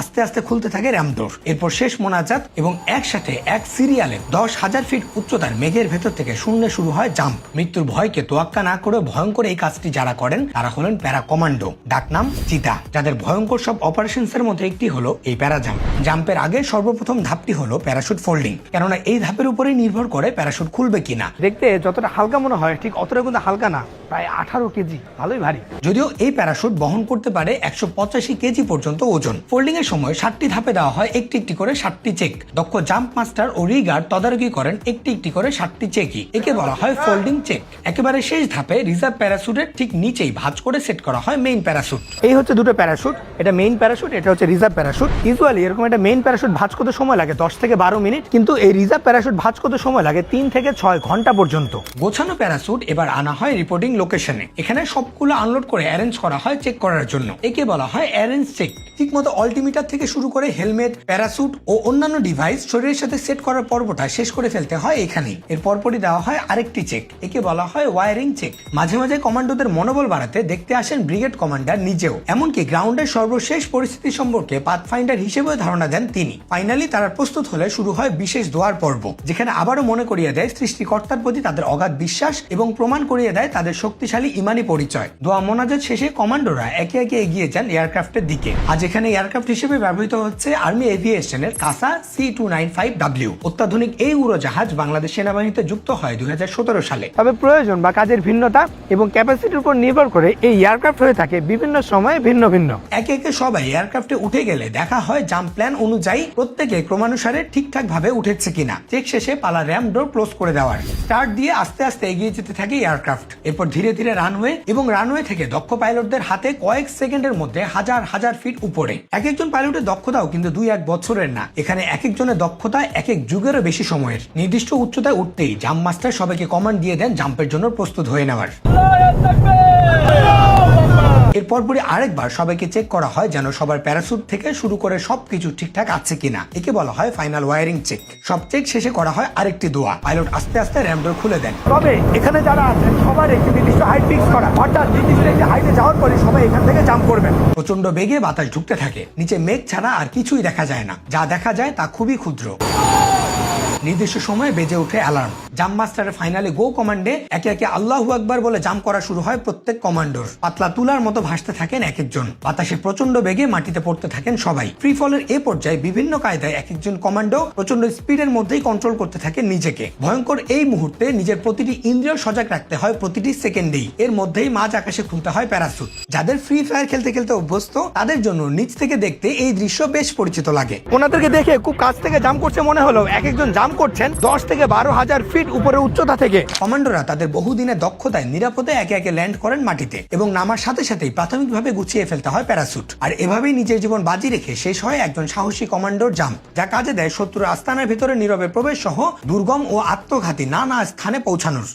আস্তে আস্তে খুলতে থাকে র্যামডোর। এরপর শেষ মোনাজাত এবং একসাথে এক সিরিয়ালে 10,000 ফিট উচ্চতার মেঘের ভেতর থেকে শূন্যে শুরু হয় জাম্প। মৃত্যুর ভয়কে তোয়াক্কা না করে ভয়ঙ্কর এই কাজটি যারা করেন তারা হলেন প্যারা কমান্ডো, ডাকনাম চিতা, যাদের ভয়ঙ্কর সব অপারেশনস এর মধ্যে একটি হলো এই প্যারা জাম্প। জাম্পের আগে সর্বপ্রথম ধাপটি হলো প্যারাশুট ফোল্ডিং, কেননা এই ধাপের উপরেই নির্ভর করে প্যারাশুট খুলবে কিনা। দেখতে যতটা হালকা মনে হয় ঠিক অতটা কিন্তু হালকা না, প্রায় 18 কেজি, ভালোই ভারী। যদিও এই প্যারাশুট বহন করতে পারে 185 কেজি পর্যন্ত ওজন। ফোল্ডিং এর সময় 7টি ধাপে দেওয়া হয় একটি একটি করে 7টি চেক। দক্ষ জাম্প মাস্টার ও রিগার্ড তদারকি করেন একটি একটি করে 7টি চেকই। একে বলা হয় ফোল্ডিং চেক। একেবারে শেষ ধাপে রিজার্ভ প্যারাশুটের ঠিক নিচেই ভাঁজ করে সেট করা হয় মেইন প্যারাশুট। এই হচ্ছে দুটো প্যারাশুট, এটা মেইন প্যারাশুট, এটা হচ্ছে রিজার্ভ প্যারাশুট। ইউজুয়ালি এরকম একটা মেইন প্যারাশুট ভাঁজ করতে সময় লাগে 10 থেকে 12 মিনিট, কিন্তু এই রিজার্ভ প্যারাশুট ভাঁজ করতে সময় লাগে 3 থেকে 6 ঘন্টা পর্যন্ত। গোছানো প্যারাশুট এবার আনা হয় রিপোর্টিং লোকেশনে। এখানে সবগুলো আনলোড করে অ্যারেঞ্জ করা হয় চেক করার জন্য। একে বলা হয় অ্যারেঞ্জ চেক। ঠিকমতো অল্টিমিটার থেকে শুরু করে হেলমেট, প্যারাশুট ও অন্যান্য ডিভাইস শরীরের সাথে সেট করার পর্বটা শেষ করে ফেলতে হয় এখানেই। এর পরপরই দেওয়া হয় আরেকটি চেক, একে বলা হয় ওয়ারিং চেক। মাঝে মাঝে কমান্ডোদের মনোবল বাড়াতে দেখতে আসেন ব্রিগেড কমান্ডার নিজেও। এমনকি গ্রাউন্ডের সর্বশেষ পরিস্থিতি সম্পর্কে পাথফাইন্ডার হিসেবেও ধারণা দেন তিনি। ফাইনালি তারা প্রস্তুত হলে শুরু হয় বিশেষ দোয়ার পর্ব, যেখানে আবারও মনে করিয়ে দেয় সৃষ্টিকর্তার প্রতি তাদের অগাধ বিশ্বাস এবং প্রমাণ করিয়ে দেয় তাদের শক্তিশালী ইমানি পরিচয়। দোয়া মোনাজাত শেষে কমান্ডোরা একে একে এগিয়ে যান এয়ারক্রাফটের দিকে। আজ এখানে এয়ারক্রাফট হিসেবে ব্যবহৃত হচ্ছে আর্মি এভিয়েশনের কাসা C-295W। অত্যাধুনিক এই উড়োজাহাজ বাংলাদেশ সেনাবাহিনীতে যুক্ত হয় 2017 সালে। তবে প্রয়োজন বা কাজের ভিন্নতা এবং ক্যাপাসিটির উপর নির্ভর করে এই এয়ারক্রাফট হয়ে থাকে বিভিন্ন সময়ে ভিন্ন ভিন্ন। একে একে সবাই এয়ারক্রাফটে উঠে গেলে দেখা হয় জাম্প প্ল্যান অনুযায়ী প্রত্যেকে ক্রমানুসারে ঠিকঠাক ভাবে উঠেছে কিনা। চেক শেষে পালা র্যাম ডোর ক্লোজ করে দেওয়ার। স্টার্ট দিয়ে আস্তে আস্তে এগিয়ে যেতে থাকে এয়ারক্রাফট। এরপর ধীরে ধীরে রানওয়ে এবং রানওয়ে থেকে দক্ষ পাইলটদের হাতে কয়েক সেকেন্ডের মধ্যে হাজার হাজার ফিট উপরে। এক একজন পাইলটের দক্ষতাও কিন্তু 2-1 বছরের না। এখানে এক একজনের দক্ষতা এক এক যুগেরও বেশি সময়ের। নির্দিষ্ট উচ্চতায় উঠতেই জাম্প মাস্টার সবাইকে কমান্ড দিয়ে দেন জাম্পের জন্য প্রস্তুত হয়ে নেওয়ার। এর পরপরই আরেকবার সবাইকে চেক করা হয় যেন সবার প্যারাশুট থেকে শুরু করে সবকিছু ঠিকঠাক আছে কিনা। একে বলা হয় ফাইনাল ওয়ারিং চেক। সব চেক শেষে করা হয় আরেকটি দোয়া। পাইলট আস্তে আস্তে র্যাম ডোর খুলে দেন। তবে এখানে যারা আছেন সবার একটি নির্দিষ্ট হাইট ফিক্স করা, অর্থাৎ নির্দিষ্ট একটি হাইটে যাওয়ার পরে সবাই এখান থেকে জাম্প করবেন। প্রচন্ড বেগে বাতাস ঢুকতে থাকে। নিচে মেঘ ছাড়া আর কিছুই দেখা যায় না। যা দেখা যায় তা খুবই ক্ষুদ্র। নির্দিষ্ট সময়ে বেজে ওঠে অ্যালার্ম। জাম্প মাস্টারের ফাইনালে গো কমান্ডে একে একে আল্লাহু আকবার বলে জাম্প করা শুরু হয় প্রত্যেক কমান্ডোর। পাতলা তুলার মতো ভাসতে থাকেন এক একজন। বাতাসে প্রচন্ড বেগে মাটিতে পড়তে থাকেন সবাই। ফ্রি ফলের এ পর্যায়ে বিভিন্ন কায়দায় এক একজন কমান্ডো প্রচন্ড স্পিডের মধ্যেই কন্ট্রোল করতে থাকেন নিজেকে। ভয়ঙ্কর এই মুহূর্তে নিজের প্রতিটি ইন্দ্রিয় সজাগ রাখতে হয় প্রতিটি সেকেন্ডেই। এর মধ্যেই মাঝ আকাশে খুলতে হয় প্যারাশুট। যাদের ফ্রি ফায়ার খেলতে খেলতে অভ্যস্ত তাদের জন্য নিচ থেকে দেখতে এই দৃশ্য বেশ পরিচিত লাগে। ওনাদেরকে দেখে খুব কাছ থেকে জাম্প করছে মনে হলো। এক একজন জাম্প করছেন 10 থেকে 12,000 ফিট উপরে উচ্চতা থেকে। কমান্ডোরা তাদের বহুদিনের দক্ষতায় নিরাপদে একে একে ল্যান্ড করেন মাটিতে এবং নামার সাথে সাথেই প্রাথমিকভাবে গুছিয়ে ফেলতে হয় প্যারাশুট। আর এভাবেই নিজের জীবন বাজি রেখে শেষ হয় একজন সাহসী কমান্ডোর জাম্প, যা কাজে দেয় শত্রুর আস্তানার ভিতরে নীরবে প্রবেশ সহ দুর্গম ও আত্মঘাতী নানা স্থানে পৌঁছানোর।